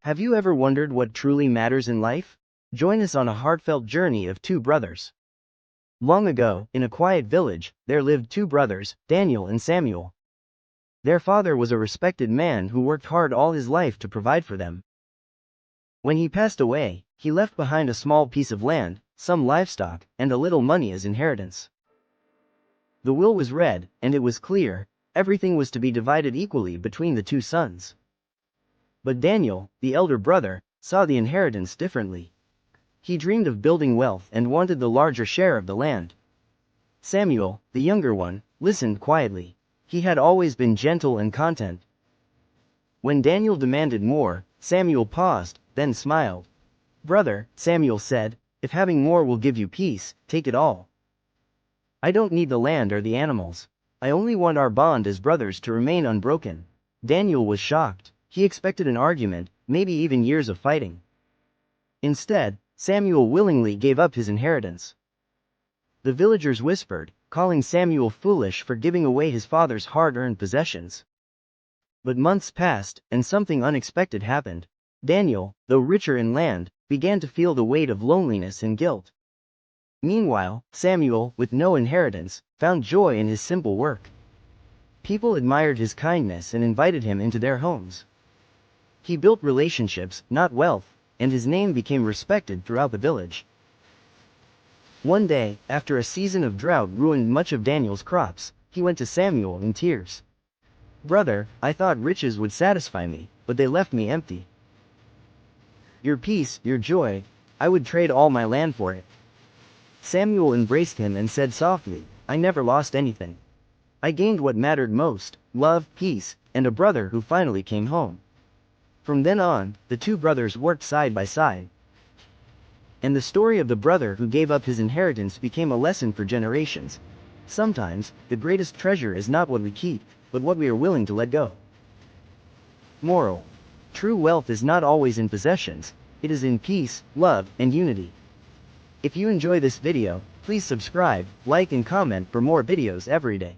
Have you ever wondered what truly matters in life? Join us on a heartfelt journey of two brothers. Long ago, in a quiet village, there lived two brothers, Daniel and Samuel. Their father was a respected man who worked hard all his life to provide for them. When he passed away, he left behind a small piece of land, some livestock, and a little money as inheritance. The will was read, and it was clear, everything was to be divided equally between the two sons. But Daniel, the elder brother, saw the inheritance differently. He dreamed of building wealth and wanted the larger share of the land. Samuel, the younger one, listened quietly. He had always been gentle and content. When Daniel demanded more, Samuel paused, then smiled. "Brother," Samuel said, "if having more will give you peace, take it all. I don't need the land or the animals. I only want our bond as brothers to remain unbroken." Daniel was shocked. He expected an argument, maybe even years of fighting. Instead, Samuel willingly gave up his inheritance. The villagers whispered, calling Samuel foolish for giving away his father's hard-earned possessions. But months passed, and something unexpected happened. Daniel, though richer in land, began to feel the weight of loneliness and guilt. Meanwhile, Samuel, with no inheritance, found joy in his simple work. People admired his kindness and invited him into their homes. He built relationships, not wealth, and his name became respected throughout the village. One day, after a season of drought ruined much of Daniel's crops, he went to Samuel in tears. "Brother, I thought riches would satisfy me, but they left me empty. Your peace, your joy, I would trade all my land for it." Samuel embraced him and said softly, "I never lost anything. I gained what mattered most, love, peace, and a brother who finally came home." From then on, the two brothers worked side by side. And the story of the brother who gave up his inheritance became a lesson for generations. Sometimes, the greatest treasure is not what we keep, but what we are willing to let go. Moral: true wealth is not always in possessions, it is in peace, love, and unity. If you enjoy this video, please subscribe, like and comment for more videos every day.